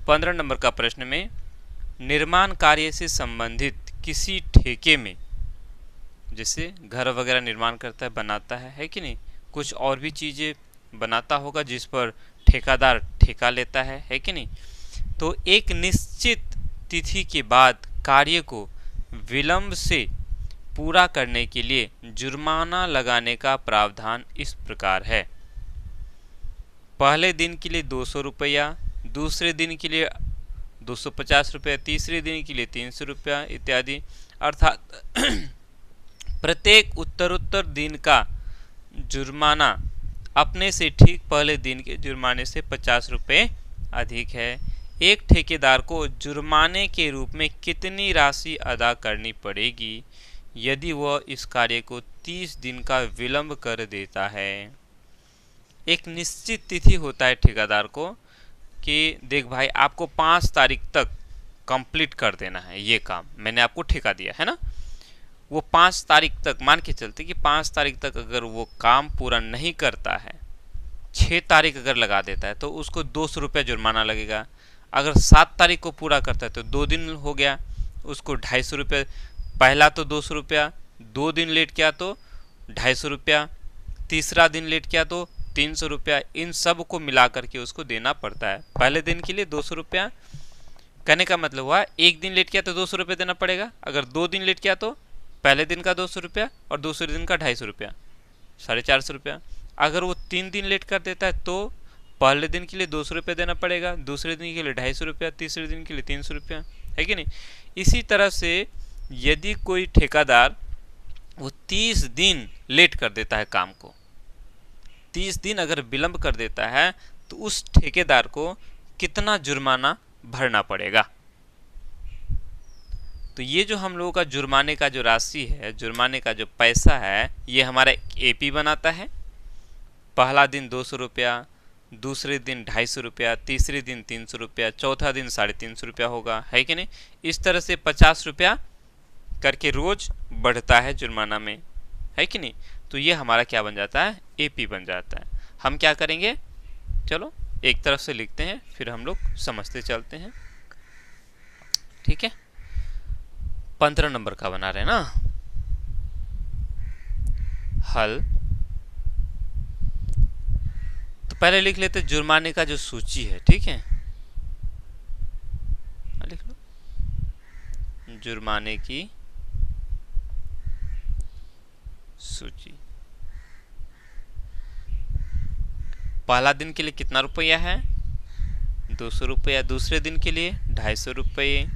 15 number का प्रश्न में निर्माण कार्य से संबंधित किसी ठेके में, जैसे घर वगैरह निर्माण करता है, बनाता है कि नहीं, कुछ और भी चीज़ें बनाता होगा जिस पर ठेकेदार ठेका लेता है कि नहीं, तो एक निश्चित तिथि के बाद कार्य को विलंब से पूरा करने के लिए जुर्माना लगाने का प्रावधान इस प्रकार है। पहले दिन के लिए 200 रुपया, दूसरे दिन के लिए 250 रुपया, तीसरे दिन के लिए 300 रुपया इत्यादि, अर्थात प्रत्येक उत्तरोत्तर दिन का जुर्माना अपने से ठीक पहले दिन के जुर्माने से 50 रुपये अधिक है। एक ठेकेदार को जुर्माने के रूप में कितनी राशि अदा करनी पड़ेगी यदि वह इस कार्य को 30 दिन का विलंब कर देता है। एक निश्चित तिथि होता है ठेकेदार को कि देख भाई आपको 5 तारीख तक कंप्लीट कर देना है, ये काम मैंने आपको ठेका दिया है ना, वो 5 तारीख तक मान के चलते कि 5 तारीख तक अगर वो काम पूरा नहीं करता है, 6 तारीख अगर लगा देता है तो उसको 200 रुपया जुर्माना लगेगा। अगर 7 तारीख को पूरा करता है तो 2 दिन हो गया, उसको 250 रुपया, पहला तो 200 रुपया, 2 दिन लेट किया तो 250 रुपया, तीसरा दिन लेट किया तो 300 रुपया, इन सब को मिला करके उसको देना पड़ता है। पहले दिन के लिए 200 रुपया, कहने का मतलब हुआ एक दिन लेट किया तो 200 रुपया देना पड़ेगा, अगर 2 दिन लेट किया तो पहले दिन का 200 रुपया और दूसरे दिन का 250 रुपया, 450 रुपया। अगर वो 3 दिन लेट कर देता है तो पहले दिन के लिए 200 रुपया देना पड़ेगा, दूसरे दिन के लिए 250 रुपया, तीसरे दिन के लिए 300 रुपया, है कि नहीं। इसी तरह से यदि कोई ठेकेदार वो 30 दिन लेट कर देता है काम को, 30 दिन अगर विलंब कर देता है तो उस ठेकेदार को कितना जुर्माना भरना पड़ेगा। तो ये जो हम लोगों का जुर्माने का जो राशि है, जुर्माने का जो पैसा है, ये हमारा एपी बनाता है। पहला दिन 200 रुपया, दूसरे दिन 250 रुपया, तीसरे दिन 300 रुपया, चौथा दिन 350 रुपया होगा, है कि नहीं। इस तरह से 50 रुपया करके रोज बढ़ता है जुर्माना में, है कि नहीं। तो ये हमारा क्या बन जाता है, एपी बन जाता है। हम क्या करेंगे, चलो एक तरफ से लिखते हैं फिर हम लोग समझते चलते हैं, ठीक है। 15 नंबर का बना रहे हैं ना हल। तो पहले लिख लेते जुर्माने का जो सूची है, ठीक है, लिख लो जुर्माने की सूची। पहला दिन के लिए कितना रुपया है, 200 रुपया, दूसरे दिन के लिए 250 रुपये,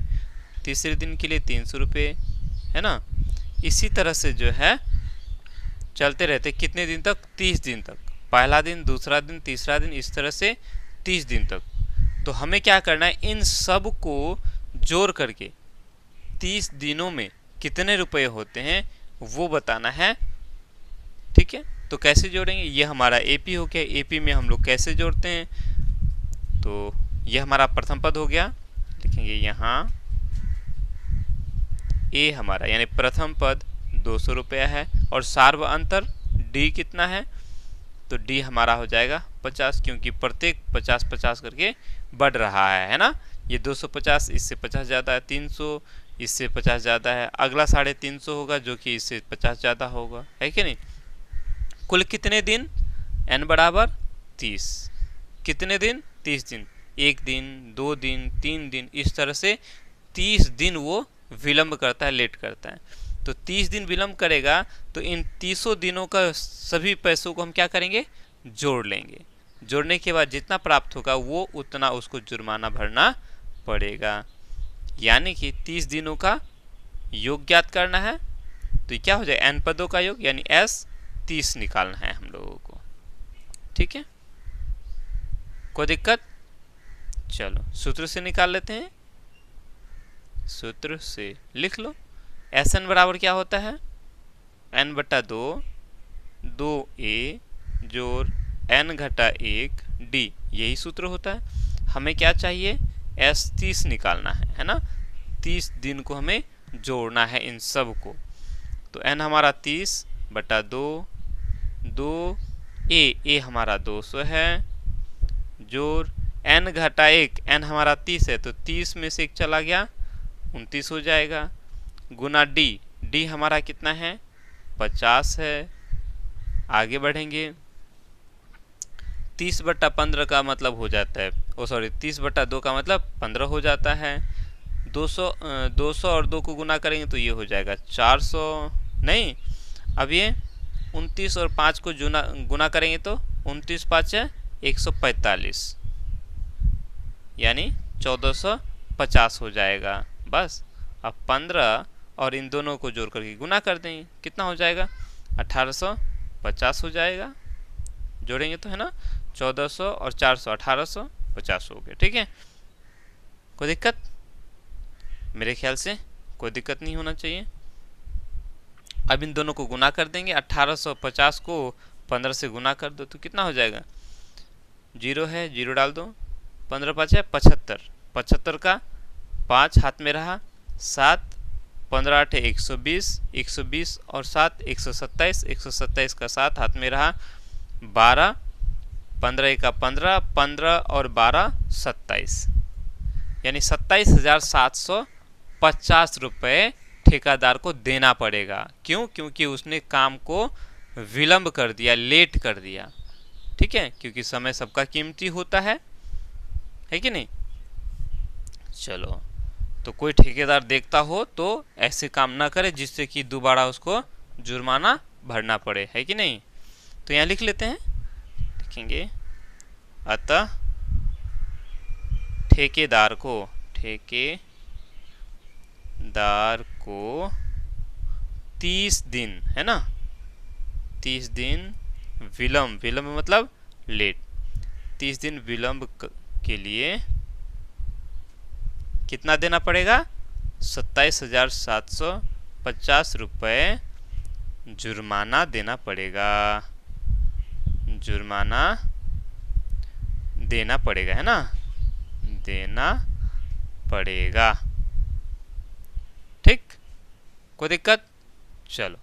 तीसरे दिन के लिए 300 रुपये, है ना। इसी तरह से जो है चलते रहते, कितने दिन तक, 30 दिन तक, पहला दिन, दूसरा दिन, तीसरा दिन, इस तरह से 30 दिन तक। तो हमें क्या करना है, इन सब को जोड़ करके 30 दिनों में कितने रुपए होते हैं वो बताना है, ठीक है। तो कैसे जोड़ेंगे, ये हमारा एपी हो गया। एपी में हम लोग कैसे जोड़ते हैं, तो ये हमारा प्रथम पद हो गया, लिखेंगे यहाँ ए हमारा यानी प्रथम पद 200 रुपया है, और सार्व अंतर डी कितना है, तो डी हमारा हो जाएगा 50, क्योंकि प्रत्येक 50-50 करके बढ़ रहा है ना। ये 250, इससे 50 ज़्यादा है, 300 इससे 50 ज़्यादा है, अगला 350 होगा जो कि इससे 50 ज़्यादा होगा, है कि नहीं। कुल कितने दिन, n बराबर 30, कितने दिन, 30 दिन, 1 दिन, 2 दिन, 3 दिन, इस तरह से 30 दिन वो विलंब करता है, लेट करता है। तो 30 दिन विलंब करेगा तो इन 30 दिनों का सभी पैसों को हम क्या करेंगे, जोड़ लेंगे। जोड़ने के बाद जितना प्राप्त होगा वो उतना उसको जुर्माना भरना पड़ेगा। यानी कि 30 दिनों का योग ज्ञात करना है, तो क्या हो जाए, n पदों का योग यानी s 30 निकालना है हम लोगों को, ठीक है। कोई दिक्कत, चलो सूत्र से निकाल लेते हैं। सूत्र से लिख लो, Sn बराबर क्या होता है, n बटा 2 2a जोड़ n घटा 1 d, यही सूत्र होता है। हमें क्या चाहिए, s 30 निकालना है ना। 30 दिन को हमें जोड़ना है इन सब को। तो n हमारा 30 बटा 2 2 a हमारा 200 है, जोड़ n घटा 1, n हमारा 30 है तो 30 में से 1 चला गया 29 हो जाएगा, गुना d, d हमारा कितना है 50 है। आगे बढ़ेंगे, 30/15 का मतलब हो जाता है, 30/2 का मतलब 15 हो जाता है। 200 और 2 को गुना करेंगे तो ये हो जाएगा 400, नहीं, अब ये 29 और 5 को गुना करेंगे तो 29 5 है 145, यानी 1450 हो जाएगा। बस अब 15 और इन दोनों को जोड़ करके गुना कर देंगे, कितना हो जाएगा 1850 हो जाएगा। जोड़ेंगे तो है ना, 1400 और 400 1850 हो गए। ठीक है, कोई दिक्कत? मेरे ख्याल से कोई दिक्कत नहीं होना चाहिए। अब इन दोनों को गुना कर देंगे, 1850 को 15 से गुना कर दो तो कितना हो जाएगा, 0 है 0 डाल दो, 15 5 है 75, 75 का 5 हाथ में रहा 7, 15 8 है 120, 120 और 7 127, 127 का 7 हाथ में रहा 12, 15 का 15, 15 और 12 27, यानी 27,750 रुपये ठेकेदार को देना पड़ेगा। क्यों? क्योंकि उसने काम को विलंब कर दिया, लेट कर दिया। ठीक है, क्योंकि समय सबका कीमती होता है कि नहीं। चलो, तो कोई ठेकेदार देखता हो तो ऐसे काम ना करे जिससे कि दोबारा उसको जुर्माना भरना पड़े, है कि नहीं। तो यहाँ लिख लेते हैं, लिखेंगे अतः ठेकेदार को 30 दिन, है ना, 30 दिन विलंब मतलब लेट, 30 दिन विलंब के लिए कितना देना पड़ेगा, 27,750 रुपये जुर्माना देना पड़ेगा, जुर्माना देना पड़ेगा, है ना, देना पड़ेगा। ठीक, कोई दिक्कत? चलो।